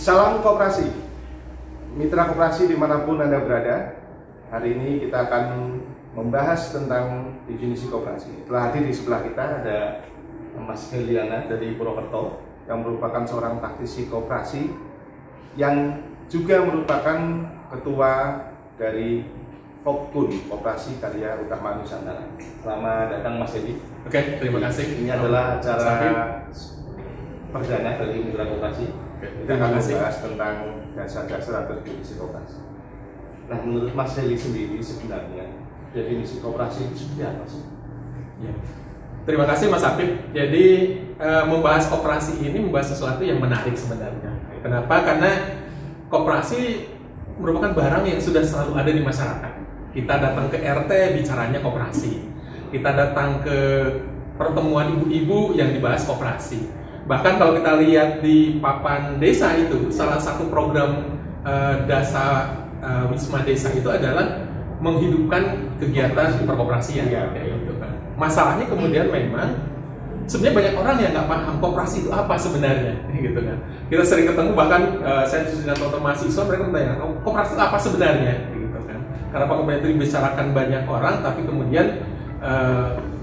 Salam koperasi, mitra koperasi dimanapun Anda berada. Hari ini kita akan membahas tentang definisi koperasi. Telah hadir di sebelah kita ada Mas Heliana dari Purwokerto yang merupakan seorang praktisi koperasi yang juga merupakan ketua dari Kopkun, Koperasi Karya Utama Nusantara. Selamat datang Mas Hedi. Oke, terima kasih. Ini adalah acara perdana dari mitra koperasi. Kita akan membahas tentang dasar-dasar atau definisi koperasi. Nah, menurut Mas Heli sendiri sebenarnya definisi koperasi itu seperti apa sih? Ya. Terima kasih Mas Apip. Jadi membahas koperasi ini membahas sesuatu yang menarik sebenarnya. Kenapa? Karena koperasi merupakan barang yang sudah selalu ada di masyarakat. Kita datang ke RT bicaranya koperasi. Kita datang ke pertemuan ibu-ibu yang dibahas koperasi. Bahkan kalau kita lihat di papan desa itu, salah satu program dasa Wisma Desa itu adalah menghidupkan kegiatan perkoperasian. Gitu kan. Masalahnya kemudian memang sebenarnya banyak orang yang nggak paham koperasi itu apa sebenarnya, gitu kan. Kita sering ketemu, bahkan saya dengan teman-teman mahasiswa, mereka bertanya, koperasi itu apa sebenarnya, gitu kan. Karena kemudian itu dibicarakan banyak orang, tapi kemudian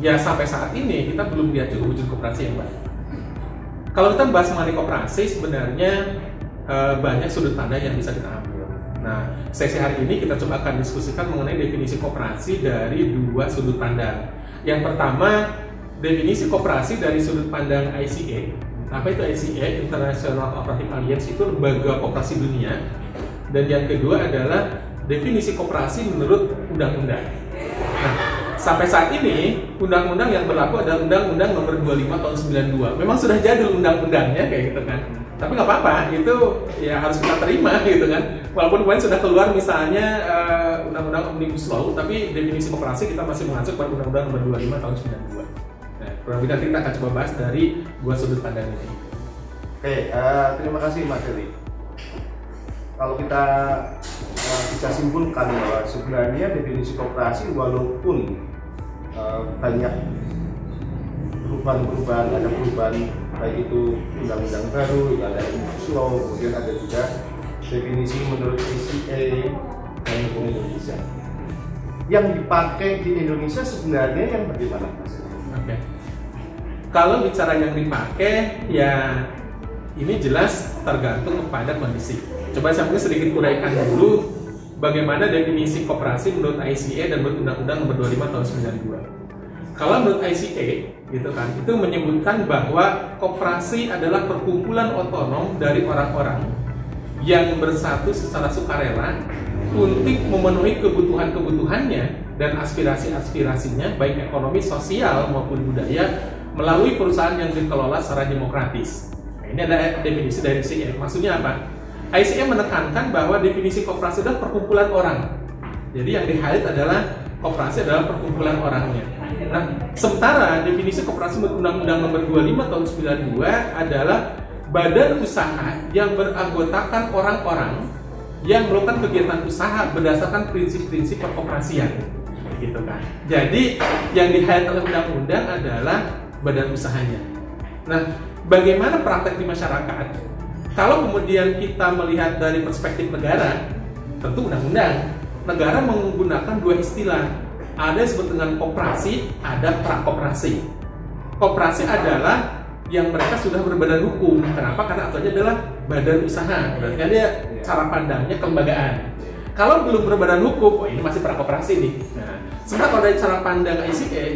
ya sampai saat ini kita belum lihat juga wujud koperasi yang baik. Kalau kita bahas mengenai koperasi, sebenarnya banyak sudut pandang yang bisa kita ambil. Nah, sesi hari ini kita coba akan diskusikan mengenai definisi koperasi dari dua sudut pandang. Yang pertama, definisi koperasi dari sudut pandang ICA. Apa itu ICA? International Cooperative Alliance, itu lembaga koperasi dunia. Dan yang kedua adalah definisi koperasi menurut undang-undang. Nah, sampai saat ini, undang-undang yang berlaku adalah Undang-Undang Nomor 25 Tahun 92. Memang sudah jadul undang-undangnya kayak gitu kan. Tapi nggak apa-apa, itu ya harus kita terima gitu kan. Walaupun kemarin sudah keluar misalnya Undang-Undang Omnibus Law, tapi definisi koperasi kita masih mengacu pada Undang-Undang Nomor 25 Tahun 92. Nah, kurang lebih nanti kita akan coba bahas dari dua sudut pandang ini. Oke, terima kasih Mas Heli. Kalau kita bisa simpulkan bahwa sebenarnya definisi koperasi walaupun banyak perubahan-perubahan, ada perubahan baik itu undang-undang baru, ada Omnibus Law, kemudian ada juga definisi menurut ICA dan hukum Indonesia. Yang dipakai di Indonesia sebenarnya yang bagaimana, Mas? Oke. Kalau bicara yang dipakai, ya ini jelas tergantung kepada kondisi. Coba saya mungkin sedikit uraikan dulu bagaimana definisi koperasi menurut ICA dan menurut Undang-Undang Nomor 25 Tahun 92. Kalau menurut ICA, gitu kan, itu menyebutkan bahwa koperasi adalah perkumpulan otonom dari orang-orang yang bersatu secara sukarela untuk memenuhi kebutuhan-kebutuhannya dan aspirasi-aspirasinya, baik ekonomi, sosial maupun budaya, melalui perusahaan yang dikelola secara demokratis. Nah, ini ada definisi dari ICA. Maksudnya apa? ICA menekankan bahwa definisi koperasi adalah perkumpulan orang. Jadi yang di-highlight adalah koperasi adalah perkumpulan orangnya. Nah, sementara definisi koperasi menurut Undang-Undang Nomor 25 Tahun 92 adalah badan usaha yang beranggotakan orang-orang yang melakukan kegiatan usaha berdasarkan prinsip-prinsip perkoperasian, gitu kan. Jadi yang di-highlight oleh undang-undang adalah badan usahanya. Nah, bagaimana praktek di masyarakat? Kalau kemudian kita melihat dari perspektif negara, tentu undang-undang. Negara menggunakan dua istilah. Ada yang disebut dengan koperasi, ada prakoperasi. Koperasi adalah yang mereka sudah berbadan hukum. Kenapa? Karena aturannya adalah badan usaha. Berarti dia cara pandangnya kelembagaan. Kalau belum berbadan hukum, oh ini masih prakoperasi nih. Nah, sementara kalau dari cara pandang ICA,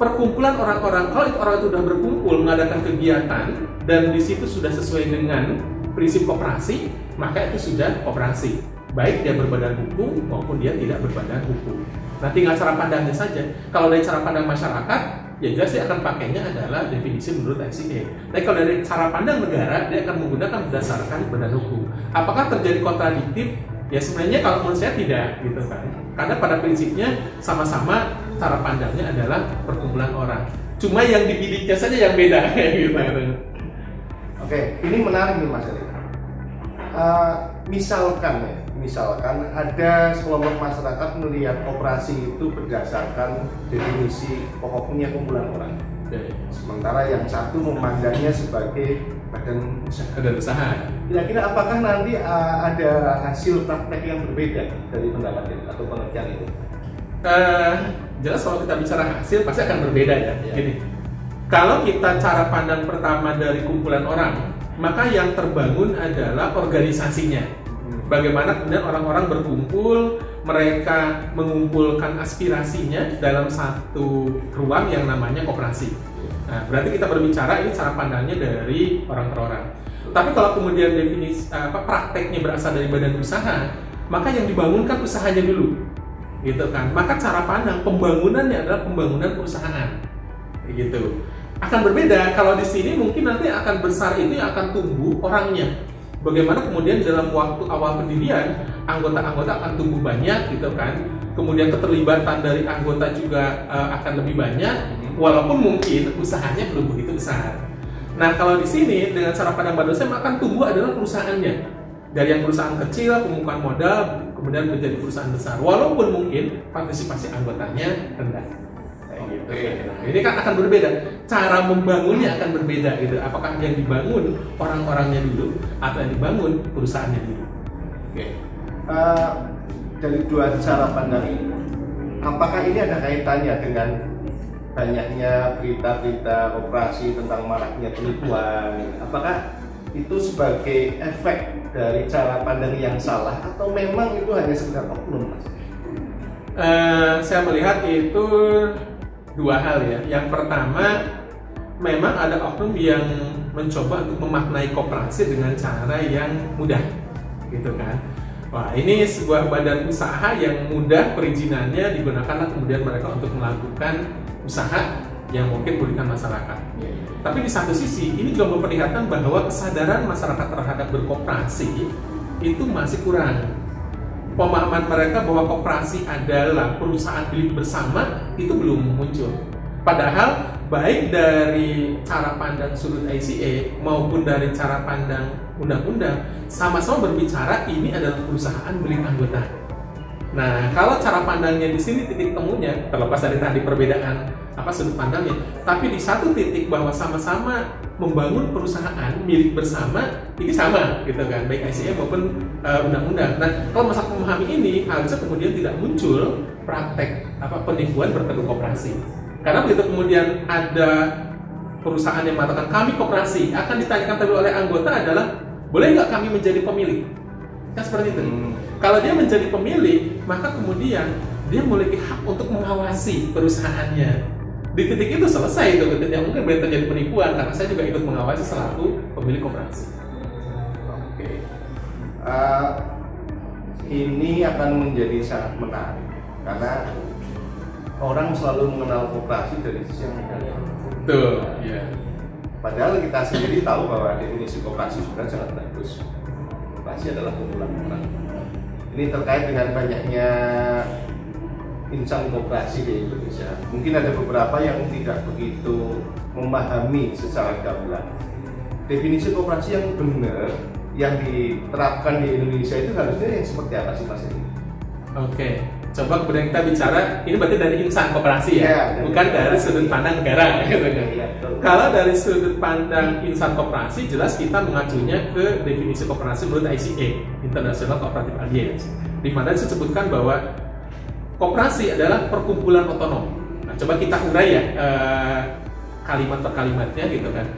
perkumpulan orang-orang, kalau itu orang itu sudah berkumpul mengadakan kegiatan dan di situ sudah sesuai dengan prinsip koperasi, maka itu sudah koperasi. Baik dia berbadan hukum maupun dia tidak berbadan hukum. Nah, tinggal cara pandangnya saja. Kalau dari cara pandang masyarakat, ya jelas dia akan pakainya adalah definisi menurut ICA. Tapi kalau dari cara pandang negara, dia akan menggunakan berdasarkan badan hukum. Apakah terjadi kontradiktif? Ya sebenarnya kalau menurut saya tidak, gitu kan. Karena pada prinsipnya sama-sama cara pandangnya adalah perkumpulan orang. Cuma yang dibidiknya saja yang beda, gitu. Oke, ini menarik nih Mas Heli. Misalkan ada sekelompok masyarakat melihat koperasi itu berdasarkan definisi pokoknya kumpulan orang. Sementara sementara yang satu memandangnya sebagai badan usaha. Badan usaha. Kira-kira apakah nanti ada hasil praktek yang berbeda dari pendapat itu atau pengertian itu? Jelas kalau kita bicara hasil pasti akan berbeda ya. Gini, kalau kita cara pandang pertama dari kumpulan orang, maka yang terbangun adalah organisasinya. Bagaimana kemudian orang-orang berkumpul, mereka mengumpulkan aspirasinya dalam satu ruang yang namanya koperasi. Nah, berarti kita berbicara ini cara pandangnya dari orang per orang. Tapi kalau kemudian definisi prakteknya berasal dari badan usaha, maka yang dibangunkan usahanya dulu, gitu kan? Maka cara pandang pembangunannya adalah pembangunan perusahaan, gitu. Akan berbeda kalau di sini mungkin nanti akan besar ini akan tumbuh orangnya. Bagaimana kemudian dalam waktu awal pendirian anggota-anggota akan tumbuh banyak, gitu kan? Kemudian keterlibatan dari anggota juga akan lebih banyak, walaupun mungkin usahanya belum begitu besar. Nah, kalau di sini dengan cara pandang badan usaha akan tumbuh adalah perusahaannya. Dari yang perusahaan kecil, pembukaan modal, kemudian menjadi perusahaan besar, walaupun mungkin partisipasi anggotanya rendah. Gitu. Nah, ini kan akan berbeda. Cara membangunnya akan berbeda, gitu. Apakah yang dibangun orang-orangnya dulu atau yang dibangun perusahaannya dulu? Oke. Dari dua cara pandang ini, apakah ini ada kaitannya dengan banyaknya berita-berita koperasi tentang maraknya penipuan? Apakah itu sebagai efek dari cara pandang yang salah atau memang itu hanya sekedar oknum, Mas? Saya melihat itu dua hal ya. Yang pertama, memang ada oknum yang mencoba untuk memaknai koperasi dengan cara yang mudah, gitu kan. Wah, ini sebuah badan usaha yang mudah perizinannya digunakanlah kemudian mereka untuk melakukan usaha yang mungkin merugikan masyarakat. Tapi di satu sisi, ini juga memperlihatkan bahwa kesadaran masyarakat terhadap berkoperasi itu masih kurang. Pemahaman mereka bahwa koperasi adalah perusahaan milik bersama itu belum muncul. Padahal baik dari cara pandang sudut ICA maupun dari cara pandang undang-undang sama-sama berbicara ini adalah perusahaan milik anggota. Nah, kalau cara pandangnya di sini titik temunya terlepas dari tadi perbedaan sudut pandangnya, tapi di satu titik bahwa sama-sama membangun perusahaan milik bersama ini sama, gitu kan, baik ICA maupun undang-undang. Nah, kalau masalah memahami ini harusnya kemudian tidak muncul praktek penipuan berkedok koperasi. Karena begitu kemudian ada perusahaan yang mengatakan kami koperasi, akan ditanyakan tadi oleh anggota adalah boleh nggak kami menjadi pemilik? Kan seperti itu. Kalau dia menjadi pemilik, maka kemudian dia memiliki hak untuk mengawasi perusahaannya. Di titik itu selesai itu, ketika mungkin boleh terjadi penipuan karena saya juga ikut mengawasi selaku pemilik koperasi. Oke. Ini akan menjadi sangat menarik karena orang selalu mengenal koperasi dari sisi yang negatif. Betul, ya. Padahal kita sendiri tahu bahwa definisi koperasi sebenarnya sangat bagus. Koperasi adalah kumpulan orang. Ini terkait dengan banyaknya insan koperasi di Indonesia. Mungkin ada beberapa yang tidak begitu memahami secara gamblang. Definisi koperasi yang benar, yang diterapkan di Indonesia itu harusnya yang seperti apa sih, Mas? Oke. Coba kemudian kita bicara, ini berarti dari insan koperasi ya, bukan dari sudut pandang negara. Gitu kan? Kalau dari sudut pandang insan koperasi, jelas kita mengacunya ke definisi koperasi menurut ICA, International Cooperative Alliance, di mana disebutkan bahwa koperasi adalah perkumpulan otonom. Nah, coba kita urai ya kalimat per kalimatnya, gitu kan.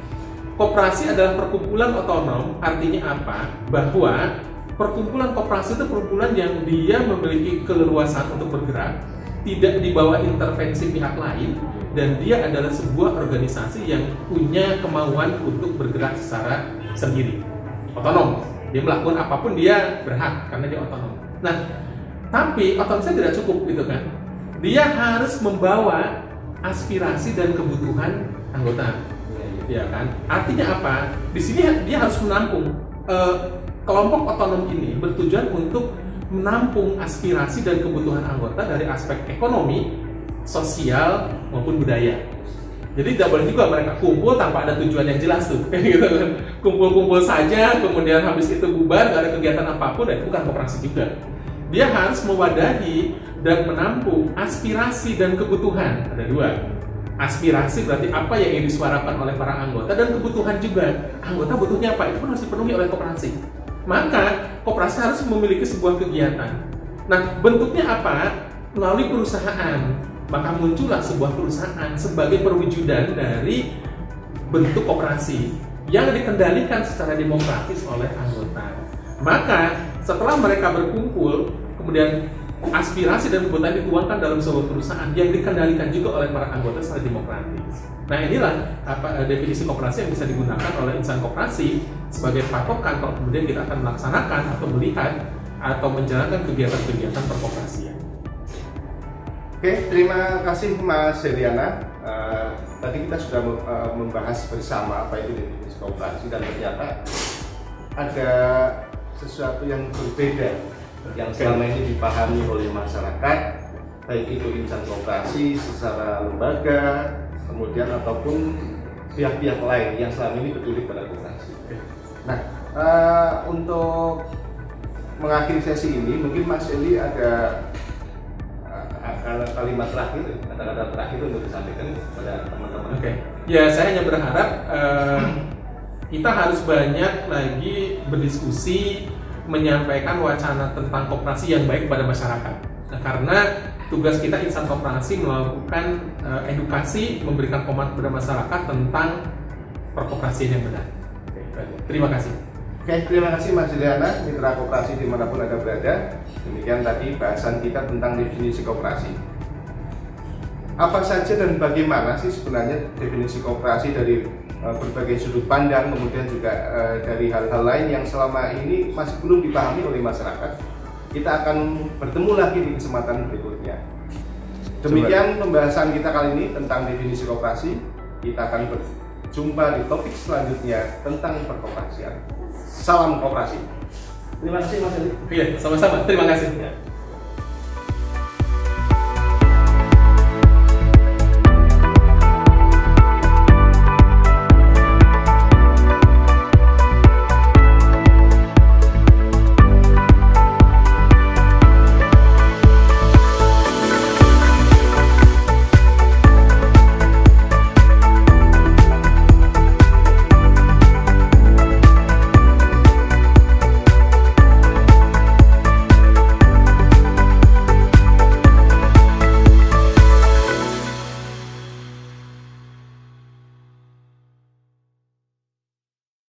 Koperasi adalah perkumpulan otonom, artinya apa? Bahwa perkumpulan koperasi itu perkumpulan yang dia memiliki keleluasan untuk bergerak, tidak di bawah intervensi pihak lain, dan dia adalah sebuah organisasi yang punya kemauan untuk bergerak secara sendiri, otonom. Dia melakukan apapun dia berhak karena dia otonom. Nah, tapi otonomi tidak cukup, gitu kan. Dia harus membawa aspirasi dan kebutuhan anggota, ya kan. Artinya apa? Di sini dia harus menampung. Kelompok otonom ini bertujuan untuk menampung aspirasi dan kebutuhan anggota dari aspek ekonomi, sosial maupun budaya. Jadi tidak boleh juga mereka kumpul tanpa ada tujuan yang jelas tuh, gitu kan. Kumpul-kumpul saja, kemudian habis itu bubar, nggak ada kegiatan apapun, dan bukan koperasi juga. Dia harus mewadahi dan menampung aspirasi dan kebutuhan. Ada dua. aspirasi berarti apa yang ingin disuarakan oleh para anggota, dan kebutuhan juga. Anggota butuhnya apa, itu pun harus dipenuhi oleh koperasi. Maka koperasi harus memiliki sebuah kegiatan. Nah, bentuknya apa? Melalui perusahaan. Maka muncullah sebuah perusahaan sebagai perwujudan dari bentuk koperasi yang dikendalikan secara demokratis oleh anggota. Maka setelah mereka berkumpul, kemudian aspirasi dan kebutuhan dituangkan dalam sebuah perusahaan yang dikendalikan juga oleh para anggota secara demokratis. Nah, inilah definisi koperasi yang bisa digunakan oleh insan koperasi sebagai patokan kalau kemudian kita akan melaksanakan atau melihat atau menjalankan kegiatan-kegiatan perkoperasian. Oke, terima kasih Mas Heliana. Tadi kita sudah membahas bersama apa itu definisi koperasi, dan ternyata ada sesuatu yang berbeda yang selama ini dipahami oleh masyarakat, baik itu insan koperasi secara lembaga, kemudian ataupun pihak-pihak lain yang selama ini peduli pada koperasi. Nah, untuk mengakhiri sesi ini, mungkin Mas Eli ada kalimat terakhir, kata-kata terakhir untuk disampaikan kepada teman-teman. Oke. Ya, saya hanya berharap kita harus banyak lagi berdiskusi, menyampaikan wacana tentang koperasi yang baik kepada masyarakat. Nah, karena tugas kita insan koperasi melakukan edukasi, memberikan pemahaman kepada masyarakat tentang perkoperasian yang benar. Oke, terima kasih. Oke, terima kasih Mas Juliana, mitra koperasi dimanapun Anda berada. Demikian tadi bahasan kita tentang definisi koperasi. Apa saja dan bagaimana sih sebenarnya definisi koperasi dari berbagai sudut pandang, kemudian juga dari hal-hal lain yang selama ini masih belum dipahami oleh masyarakat. Kita akan bertemu lagi di kesempatan berikutnya. Demikian pembahasan kita kali ini tentang definisi koperasi. Kita akan berjumpa di topik selanjutnya tentang perkoperasian. Salam koperasi. Terima kasih Mas Eli. Iya, sama-sama. Terima kasih.